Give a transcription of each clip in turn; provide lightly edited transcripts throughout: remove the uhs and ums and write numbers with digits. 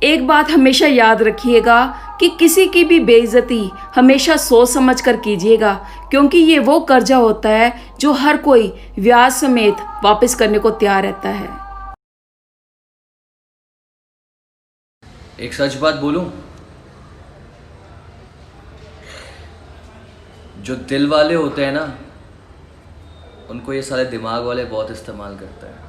एक बात हमेशा याद रखिएगा कि किसी की भी बेइज्जती हमेशा सोच समझ कर कीजिएगा, क्योंकि ये वो कर्जा होता है जो हर कोई ब्याज समेत वापस करने को तैयार रहता है। एक सच बात बोलूं, जो दिल वाले होते हैं ना, उनको ये सारे दिमाग वाले बहुत इस्तेमाल करते हैं।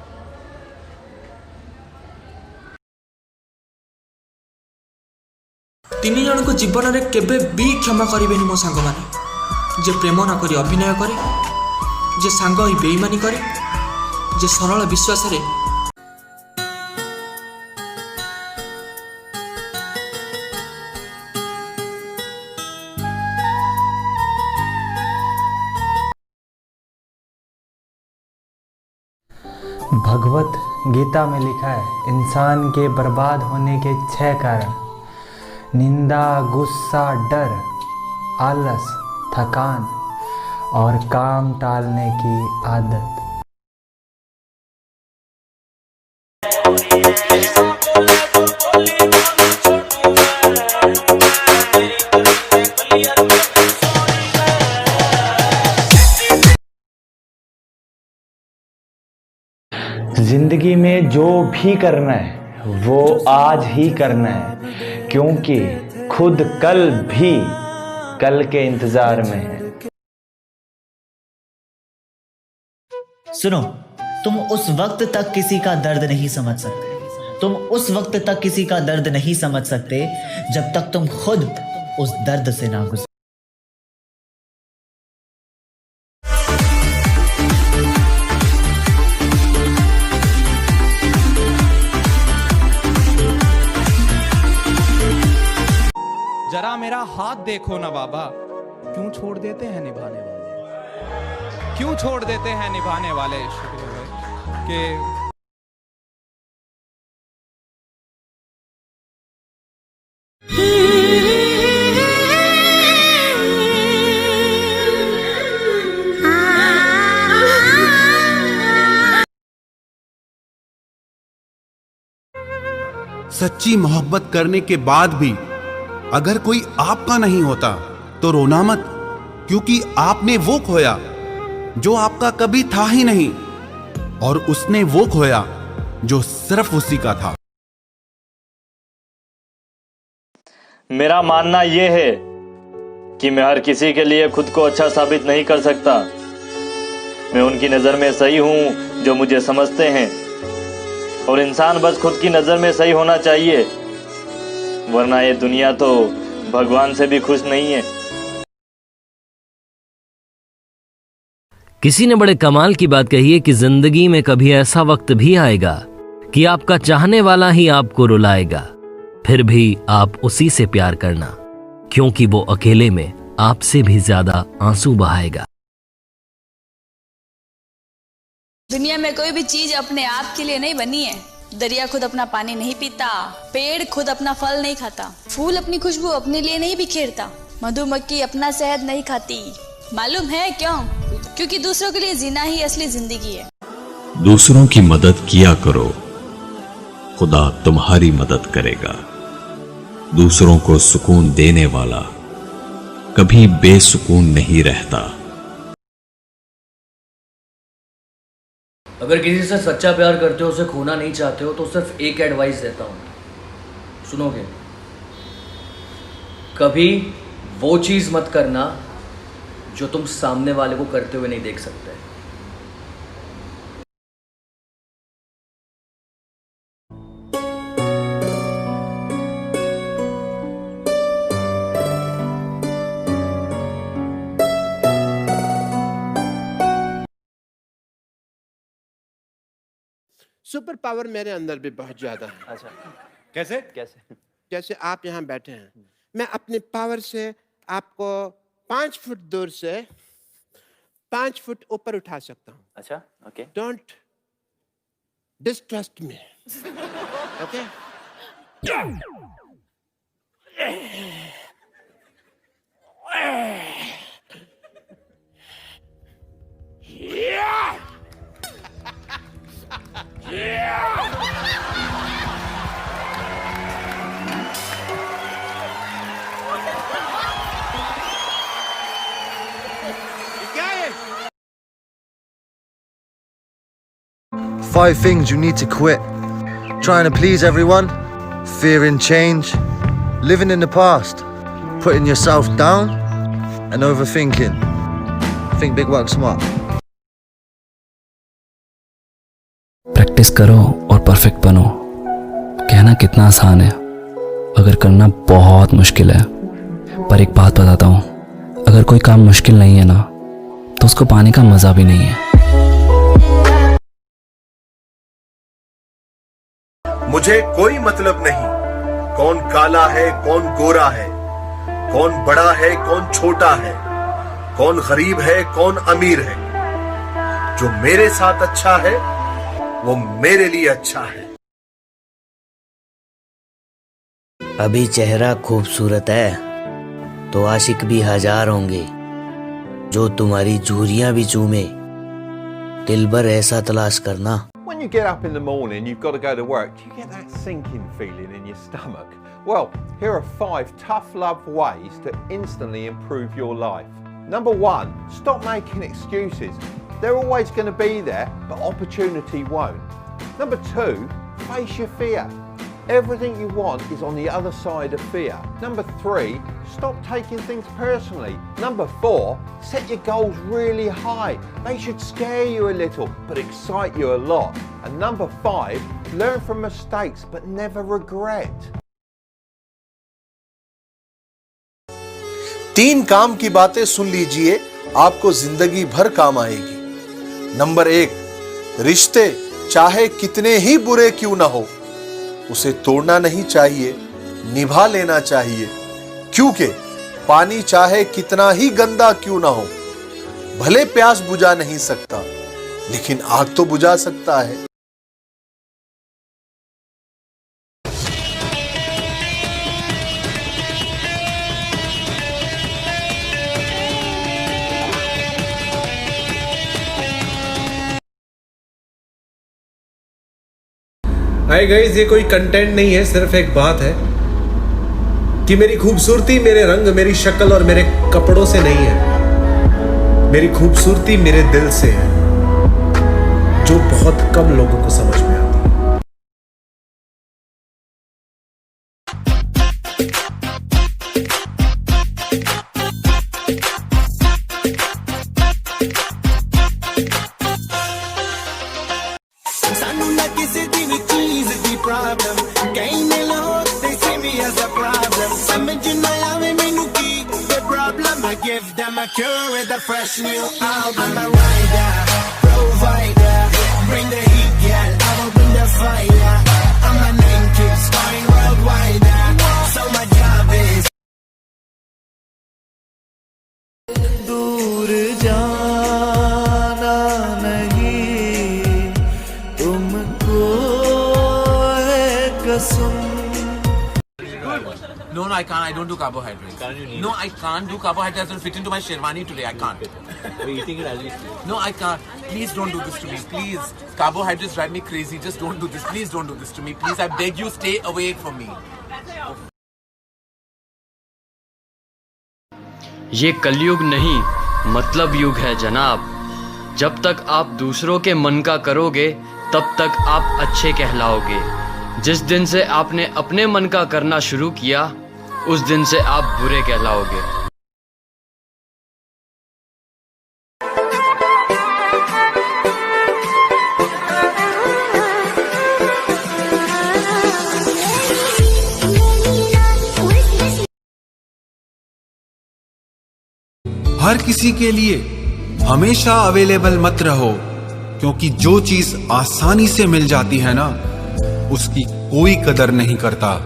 तीन जन को जीवन में केबे भी क्षमा करें मो सांग मैंने, जे प्रेम न करी अभिनय करे, जे सांग ही बेईमानी करे, जे सरल विश्वास रे भगवत गीता में लिखा है, इंसान के बर्बाद होने के 6 कारण: निंदा, गुस्सा, डर, आलस, थकान और काम टालने की आदत। जिंदगी में जो भी करना है वो आज ही करना है, क्योंकि खुद कल भी कल के इंतजार में है। सुनो, तुम उस वक्त तक किसी का दर्द नहीं समझ सकते, तुम उस वक्त तक किसी का दर्द नहीं समझ सकते जब तक तुम खुद उस दर्द से ना गुजरो। जरा मेरा हाथ देखो ना बाबा, क्यों छोड़ देते हैं निभाने वाले, क्यों छोड़ देते हैं निभाने वाले। शुक्र है कि सच्ची मोहब्बत करने के बाद भी अगर कोई आपका नहीं होता तो रोना मत, क्योंकि आपने वो खोया जो आपका कभी था ही नहीं, और उसने वो खोया जो सिर्फ उसी का था। मेरा मानना यह है कि मैं हर किसी के लिए खुद को अच्छा साबित नहीं कर सकता। मैं उनकी नज़र में सही हूं जो मुझे समझते हैं, और इंसान बस खुद की नज़र में सही होना चाहिए, वरना ये दुनिया तो भगवान से भी खुश नहीं है। किसी ने बड़े कमाल की बात कही है कि जिंदगी में कभी ऐसा वक्त भी आएगा कि आपका चाहने वाला ही आपको रुलाएगा, फिर भी आप उसी से प्यार करना, क्योंकि वो अकेले में आपसे भी ज्यादा आंसू बहाएगा। दुनिया में कोई भी चीज अपने आप के लिए नहीं बनी है। दरिया खुद अपना पानी नहीं पीता, पेड़ खुद अपना फल नहीं खाता, फूल अपनी खुशबू अपने लिए नहीं बिखेरता, मधुमक्खी अपना शहद नहीं खाती। मालूम है क्यों? क्योंकि दूसरों के लिए जीना ही असली जिंदगी है। दूसरों की मदद किया करो, खुदा तुम्हारी मदद करेगा। दूसरों को सुकून देने वाला कभी बेसुकून नहीं रहता। अगर किसी से सच्चा प्यार करते हो, उसे खोना नहीं चाहते हो, तो सिर्फ एक एडवाइस देता हूं, सुनोगे? कभी वो चीज मत करना जो तुम सामने वाले को करते हुए नहीं देख सकते। सुपर पावर मेरे अंदर भी बहुत ज्यादा है। अच्छा, कैसे? जैसे आप यहाँ बैठे हैं, मैं अपने पावर से आपको 5 फुट दूर से 5 फुट ऊपर उठा सकता हूँ। अच्छा, okay. Don't distrust me, okay? 5 things you need to quit. Trying to please everyone, fearing change, living in the past, putting yourself down, and overthinking. Think big, work smart. Practice करो और perfect बनो। कहना कितना आसान है, अगर करना बहुत मुश्किल है। पर एक बात बताता हूँ, अगर कोई काम मुश्किल नहीं है ना, तो उसको पाने का मजा भी नहीं है। मुझे कोई मतलब नहीं कौन काला है कौन गोरा है, कौन बड़ा है कौन छोटा है, कौन गरीब है कौन अमीर है। जो मेरे साथ अच्छा है वो मेरे लिए अच्छा है। अभी चेहरा खूबसूरत है तो आशिक भी हजार होंगे, जो तुम्हारी झूरियां भी चूमे। दिल भर ऐसा तलाश करना। When you get up in the morning, you've got to go to work. Do you get that sinking feeling in your stomach? Well, here are 5 tough love ways to instantly improve your life. Number 1, stop making excuses. They're always going to be there, but opportunity won't. Number 2, face your fear. Everything you want is on the other side of fear. Number 3, stop taking things personally. Number 4, set your goals really high. They should scare you a little, but excite you a lot. And number 5, learn from mistakes, but never regret. 3 काम की बातें सुन लीजिए, आपको जिंदगी भर काम आएगी। Number 1, रिश्ते चाहे कितने ही बुरे क्यों ना हो, उसे तोड़ना नहीं चाहिए, निभा लेना चाहिए। क्योंकि पानी चाहे कितना ही गंदा क्यों ना हो, भले प्यास बुझा नहीं सकता, लेकिन आग तो बुझा सकता है। हाय गाइस, ये कोई कंटेंट नहीं है, सिर्फ एक बात है कि मेरी खूबसूरती मेरे रंग, मेरी शक्ल और मेरे कपड़ों से नहीं है। मेरी खूबसूरती मेरे दिल से है, जो बहुत कम लोगों को समझ में आती है। Give them a cure with a fresh new album. I'm a rider, provider, bring the heat, girl. I will bring the fire. I'm a name keeps going worldwide. So my job is दूर जाना नहीं तुमको है कसम। No, I can't. I don't do carbohydrates. No, I can't do carbohydrates. Will fit into my sherwani today. I can't. We're eating it as we speak. No, I can't. Please don't do this to me. Please. Carbohydrates drive me crazy. Just don't do this. Please don't do this to me. Please, I beg you, stay away from me. ये कलयुग नहीं, मतलब युग है जनाब। जब तक आप दूसरों के मन का करोगे, तब तक आप अच्छे कहलाओगे। जिस दिन से आपने अपने मन का करना शुरू किया, उस दिन से आप बुरे कहलाओगे। हर किसी के लिए हमेशा अवेलेबल मत रहो, क्योंकि जो चीज आसानी से मिल जाती है ना, उसकी कोई कदर नहीं करता।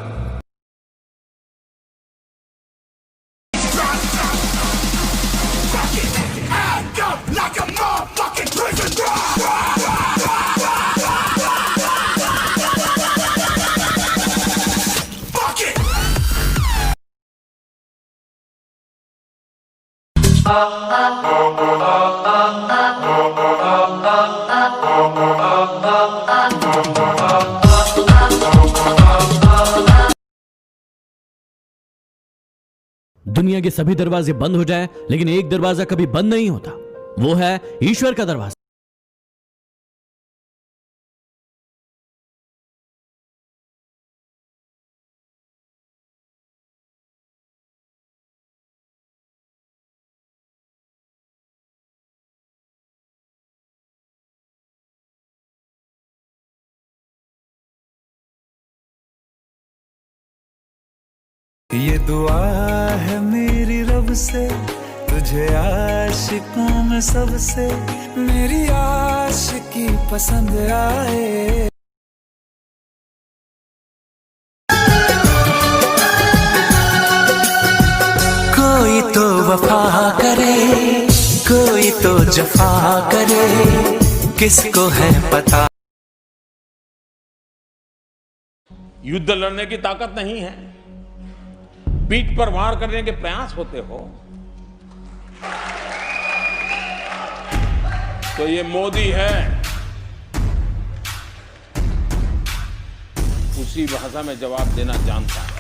दुनिया के सभी दरवाजे बंद हो जाएं, लेकिन एक दरवाजा कभी बंद नहीं होता, वो है ईश्वर का दरवाजा। ये दुआ है मेरी रब से, तुझे आशिकों में सबसे मेरी आशिकी पसंद आए। कोई तो वफा करे, कोई तो जफा करे, किसको है पता। युद्ध लड़ने की ताकत नहीं है, पीठ पर वार करने के प्रयास होते हो। तो ये मोदी है, उसी भाषा में जवाब देना जानता है।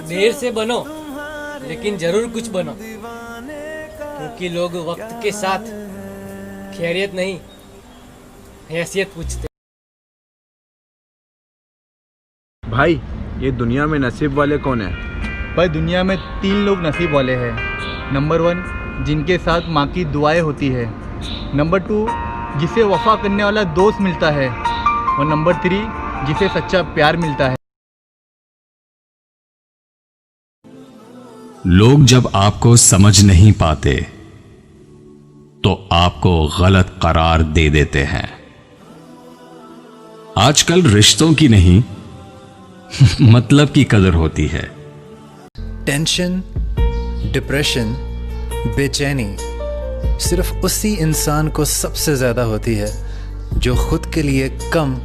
देर से बनो लेकिन जरूर कुछ बनो, क्योंकि लोग वक्त के साथ खैरियत नहीं हैसियत पूछते। भाई ये दुनिया में नसीब वाले कौन है? भाई दुनिया में 3 लोग नसीब वाले हैं। नंबर 1 जिनके साथ माँ की दुआएं होती है, नंबर 2 जिसे वफा करने वाला दोस्त मिलता है, और नंबर 3 जिसे सच्चा प्यार मिलता है। लोग जब आपको समझ नहीं पाते तो आपको गलत करार दे देते हैं। आजकल रिश्तों की नहीं मतलब की कदर होती है। टेंशन, डिप्रेशन, बेचैनी सिर्फ उसी इंसान को सबसे ज्यादा होती है जो खुद के लिए कम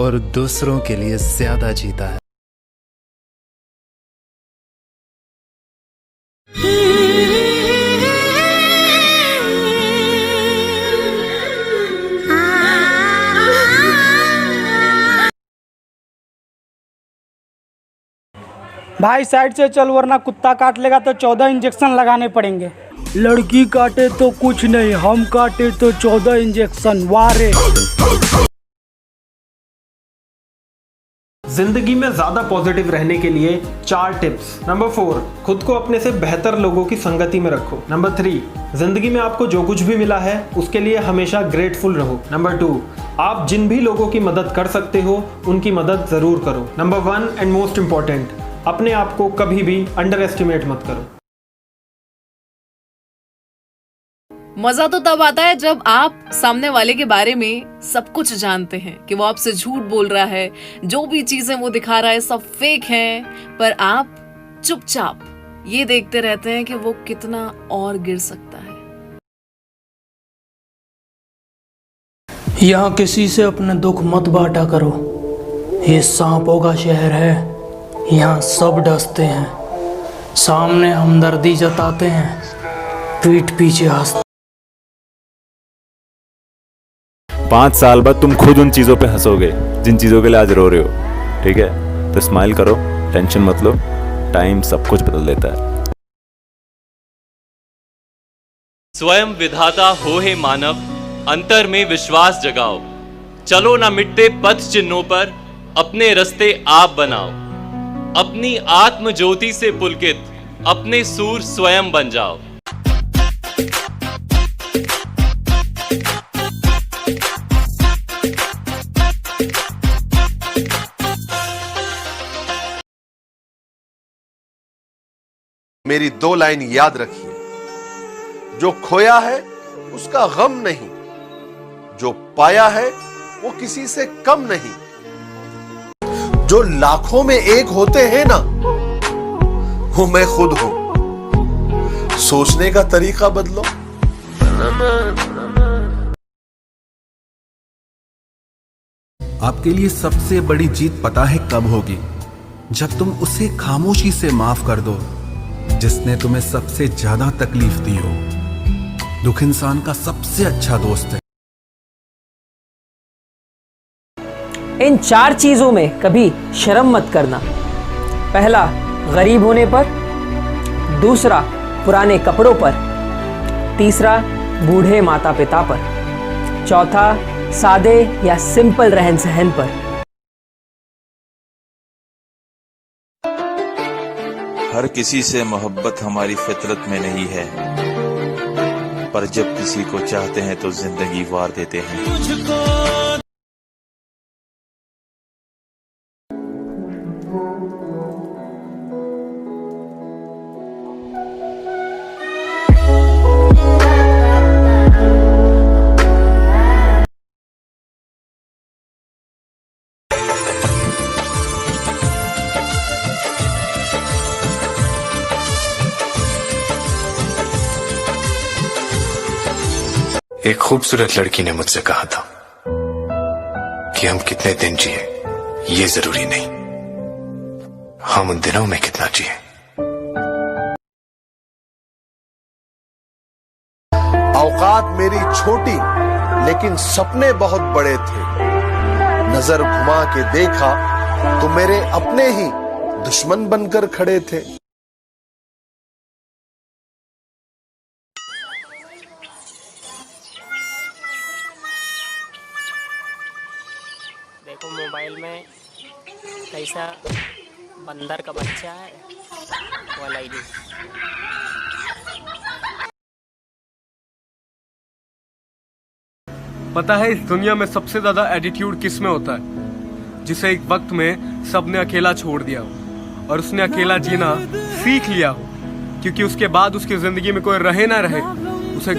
और दूसरों के लिए ज्यादा जीता है। भाई साइड से चल वरना कुत्ता काट लेगा तो 14 इंजेक्शन लगाने पड़ेंगे। लड़की काटे तो कुछ नहीं, हम काटे तो 14 इंजेक्शन। वारे जिंदगी में ज्यादा पॉजिटिव रहने के लिए 4 टिप्स। नंबर 4, खुद को अपने से बेहतर लोगों की संगति में रखो। नंबर 3, जिंदगी में आपको जो कुछ भी मिला है उसके लिए हमेशा ग्रेटफुल रहो। नंबर 2, आप जिन भी लोगों की मदद कर सकते हो उनकी मदद जरूर करो। नंबर 1 एंड मोस्ट इंपॉर्टेंट, अपने आप को कभी भी अंडर एस्टिमेट मत करो। मजा तो तब आता है जब आप सामने वाले के बारे में सब कुछ जानते हैं कि वो आपसे झूठ बोल रहा है, जो भी चीजें वो दिखा रहा है सब फेक हैं, पर आप चुपचाप ये देखते रहते हैं कि वो कितना और गिर सकता है। यहाँ किसी से अपने दुख मत बांटा करो, ये सांपों का शहर है, यहाँ सब डसते हैं, सामने हमदर्दी जताते हैं, पीठ पीछे हंसते। 5 साल बाद तुम खुद उन चीजों पे हंसोगे जिन चीजों के लिए आज रो रहे हो, ठीक है? तो स्माइल करो, टेंशन मत लो, टाइम सब कुछ बदल देता है। स्वयं विधाता हो हे मानव, अंतर में विश्वास जगाओ, चलो ना मिटते पथ चिन्हों पर, अपने रास्ते आप बनाओ, अपनी आत्म ज्योति से पुलकित अपने सूर स्वयं बन जाओ। मेरी 2 लाइन याद रखिए, जो खोया है उसका गम नहीं, जो पाया है वो किसी से कम नहीं। जो लाखों में एक होते हैं ना, वो मैं खुद हूं। सोचने का तरीका बदलो। आपके लिए सबसे बड़ी जीत पता है कब होगी? जब तुम उसे खामोशी से माफ कर दो जिसने तुम्हें सबसे ज्यादा तकलीफ दी हो। दुख इंसान का सबसे अच्छा दोस्त है। इन 4 चीजों में कभी शर्म मत करना। पहला, गरीब होने पर, दूसरा पुराने कपड़ों पर, तीसरा बूढ़े माता पिता पर, चौथा सादे या सिंपल रहन सहन पर, हर किसी से मोहब्बत हमारी फितरत में नहीं है, पर जब किसी को चाहते हैं तो जिंदगी वार देते हैं। एक खूबसूरत लड़की ने मुझसे कहा था कि हम कितने दिन जिए ये जरूरी नहीं, हम उन दिनों में कितना जिए। औकात मेरी छोटी लेकिन सपने बहुत बड़े थे। नजर घुमा के देखा तो मेरे अपने ही दुश्मन बनकर खड़े थे। देखो मोबाइल में कैसा बंदर का बच्चा है वो लाइडी। पता है इस दुनिया में सबसे ज्यादा एटीट्यूड किस में होता है? जिसे एक वक्त में सबने अकेला छोड़ दिया हो और उसने अकेला जीना सीख लिया हो, क्योंकि उसके बाद उसकी जिंदगी में कोई रहे ना रहे उसे